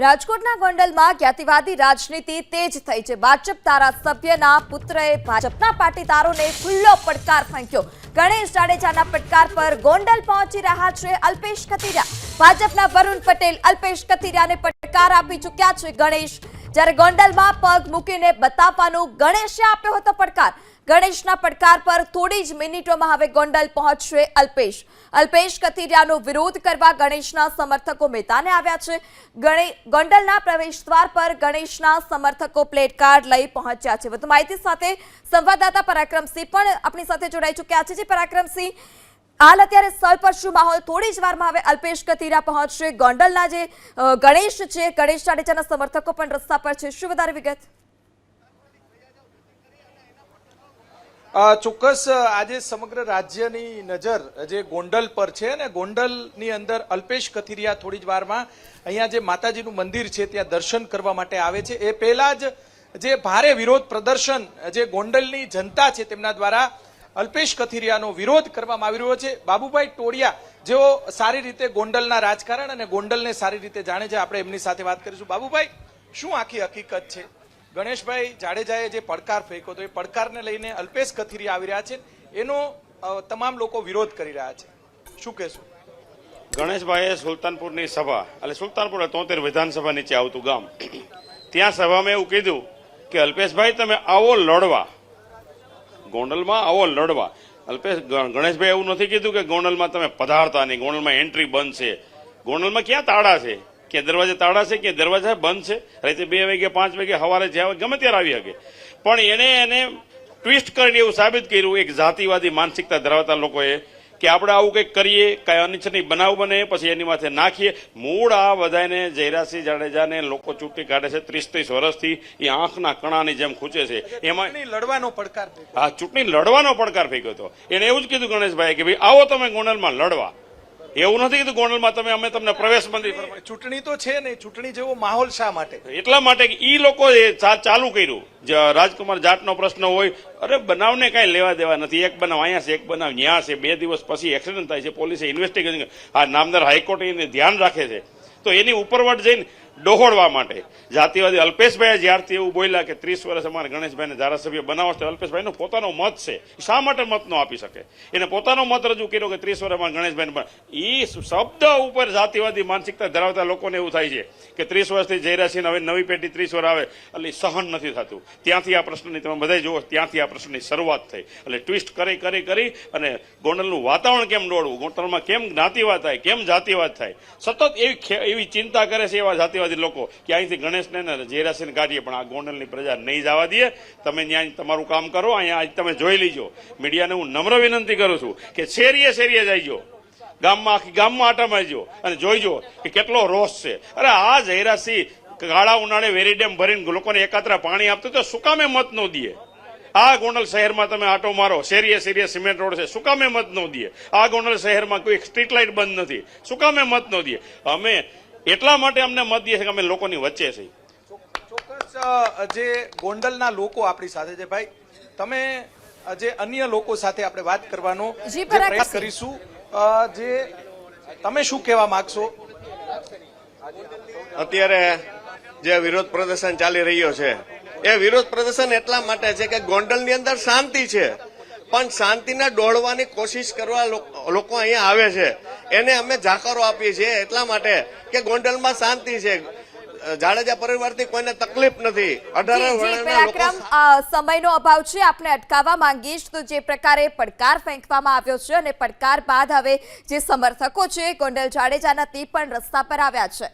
રાજકોટના ગોંડલમાં જ્ઞાતિવાદી રાજનીતિ તેજ થઈ છે। ભાજપ ધારાસભ્યના પુત્રએ ભાજપના પાટીદારોને ખુલ્લો પડકાર ફેંક્યો। ગણેશ જાડેજાના પડકાર પર ગોંડલ પહોંચી રહ્યા છે અલ્પેશ કથિરિયા। ભાજપના વરુણ પટેલ અલ્પેશ કથિરિયાને પડકાર આપી ચૂક્યા છે ગણેશ। જ્યારે ગોંડલમાં પગ મૂકીને બતાવવાનું ગણેશે આપ્યો હતો પડકાર। ગણેશના પડકાર પર થોડી જ મિનિટોમાં હવે ગોંડલ પહોંચશે અલ્પેશ કથિરિયાનો વિરોધ કરવા ગણેશના સમર્થકો મેદાને આવ્યા છે। ગોંડલના પ્રવેશ દ્વાર પર ગણેશના સમર્થકો પ્લેકાર્ડ લઈ પહોંચ્યા છે। વધુ માહિતી સાથે સંવાદદાતા પરાક્રમસિંહ પણ આપણી સાથે જોડાઈ ચૂક્યા છે। પરાક્રમસિંહ, હાલ અત્યારે સ્થળ પર શું માહોલ? થોડી જ વારમાં હવે અલ્પેશ કથિરિયા પહોંચશે। ગોંડલના જે ગણેશ છે, ગણેશ જાડેજાના સમર્થકો પણ રસ્તા પર છે। શું વધારે વિગત? ચોક્કસ આજે સમગ્ર રાજ્યની નજર જે ગોંડલ પર છે ને ગોંડલની અંદર અલ્પેશ કથિરિયા થોડી જ વારમાં અહીંયા જે માતાજીનું મંદિર છે ત્યાં દર્શન કરવા માટે આવે છે। એ પહેલા જ જે ભારે વિરોધ પ્રદર્શન જે ગોંડલની જનતા છે તેમના દ્વારા અલ્પેશ કથિરિયાનો વિરોધ કરવામાં આવી રહ્યો છે। બાબુભાઈ ટોળિયા જેઓ સારી રીતે ગોંડલના રાજકારણ અને ગોંડલને સારી રીતે જાણે છે, આપણે એમની સાથે વાત કરીશું। બાબુભાઈ, શું આખી હકીકત છે? ગણેશભાઈ જાડેજાએ જે પડકાર ફેંક્યો હતો એ પડકારને લઈને અલ્પેશ કથિરિયા આવી રહ્યા છે, એનો તમામ લોકો વિરોધ કરી રહ્યા છે, શું કહેશું? ગણેશભાઈએ સુલતાનપુરની સભા એટલે સુલતાનપુર 73 વિધાનસભા નીચે આવતું ગામ, ત્યાં સભામાં એવું કીધું કે અલ્પેશભાઈ તમે આવો લડવા, ગોંડલમાં આવો લડવા। ગણેશભાઈ એવું નથી કીધું કે ગોંડલમાં તમે પધારતા નહીં, ગોંડલમાં એન્ટ્રી બંધ છે। ગોંડલમાં ક્યાં તાળા છે? કે દરવાજે તાળા છે કે દરવાજા બંધ છે? રાતે 2 વાગે 5 વાગે સવારે જ્યાં ગમે ત્યારે આવી શકે, પણ એને ટ્વિસ્ટ કરીને એવું સાબિત કર્યું એક જાતિવાદી માનસિકતા ધરાવતા લોકોએ કે આપણે આવું કંઈક કરીએ, કાંઈ અનિચ્છનીય બનાવ બને પછી એની માથે નાખીએ। મૂળ આ બધાને જયરાસિંહ જાડેજાને લોકો ચૂંટી કાઢે છે 30 વર્ષથી, એ આંખના કણાની જેમ ખૂંચે છે। એમાં લડવાનો પડકાર, હા, ચૂંટણી લડવાનો પડકાર ફેંક્યો હતો। એને એવું જ કીધું ગણેશભાઈ કે ભાઈ આવો તમે ગોંડલમાં લડવા। એવું નથી કીધું ગોંડલમાં અમે તમને પ્રવેશ બંધી। ચૂંટણી તો છે ને, ચૂંટણી જેવો માહોલ શા માટે? એટલા માટે કે ઈ લોકોએ ચાલુ કર્યું। રાજકુમાર જાટનો પ્રશ્ન હોય, અરે બનાવને કાંઈ લેવા દેવા નથી। એક બનાવ અહીંયા છે, એક બનાવ ત્યાં છે, 2 દિવસ પછી એક્સિડન્ટ થાય છે, પોલીસે ઇન્વેસ્ટિગેશન, આ નામદાર હાઈકોર્ટ એને ધ્યાન રાખે છે, તો એની ઉપરવટ જઈને ડહોળવા માટે જાતિવાદી અલ્પેશભાઈ જ્યારથી એવું બોલ્યા કે 30 વર્ષ અમારે ગણેશભાઈને ધારાસભ્ય બનાવો છે, અલ્પેશભાઈનો પોતાનો મત છે, શા માટે મત ન આપી શકે? એને પોતાનો મત રજૂ કર્યો કે 30 વર્ષમાં ગણેશભાઈને, એ શબ્દ ઉપર જાતિવાદી માનસિકતા ધરાવતા લોકોને એવું થાય છે કે 30 વર્ષથી જયરાસિંહ, હવે નવી પેઢી 30 વર્ષ આવે એટલે સહન નથી થતું। ત્યાંથી આ પ્રશ્નની તમે બધા જુઓ, ત્યાંથી આ પ્રશ્નની શરૂઆત થઈ। એટલે ટ્વિસ્ટ કરી અને ગોંડલનું વાતાવરણ કેમ દોડવું, ગોંડલમાં કેમ જ્ઞાતિવાદ થાય, કેમ જાતિવાદ થાય, સતત એવી ચિંતા કરે છે એવા જાતિવાદી લોકો કે અહીંથી ગણેશને ને જયરાસિંહને કાઢીએ, પણ આ ગોંડલની પ્રજા નહીં જવા દે। તમે ત્યાં તમારું કામ કરો, અહીંયા આજ તમે જોઈ લીજો। મીડિયાને હું નમ્ર વિનંતી કરું છું કે શેરીએ જઈજો, ગામમાં આટા મારજો અને જોઈજો કે કેટલો રોષ છે। અરે આ જયરાસિંહ કાળા ઉનાળે વેરી ડેમ ભરીને લોકોને એકાત્રા પાણી આપતું તો શું કામે મત ન દે? આ ગોંડલ શહેરમાં તમે આટો મારો, શેરીએ સિમેન્ટ રોડ છે, શું કામે મત ન દે? આ ગોંડલ શહેરમાં કોઈ સ્ટ્રીટ લાઇટ બંધ નથી, શું કામે મત ન દે? અમે એટલા માટે અમને મત દે છે કે અમે લોકોની વચ્ચે છીએ। ચોક્કસ જે ગોંડલના લોકો આપણી સાથે છે, ભાઈ તમે જે અન્ય લોકો સાથે આપણે વાત કરવાનો પ્રયાસ કરીશું, જે તમે શું કહેવા માંગશો? અત્યારે જે વિરોધ પ્રદર્શન ચાલી રહ્યો છે એ વિરોધ પ્રદર્શન એટલા માટે છે કે ગોંડલની અંદર શાંતિ છે, પણ શાંતિને ડોળવાની કોશિશ કરવા લોકો અહીંયા આવે છે, એને અમે જાકારો આપીએ છીએ એટલા માટે કે ગોંડલમાં શાંતિ છે, જાડેજા પરિવારથી કોઈને તકલીફ નથી। 18 વર્ષના લોકો, સમયનો અભાવ છે, આપણે અટકાવવા માંગીશ તો જે પ્રકારે પડકાર ફેંકવામાં આવ્યો છે અને પડકાર બાદ હવે જે સમર્થકો છે ગોંડલ જાડેજાના તે પણ રસ્તા પર આવ્યા છે।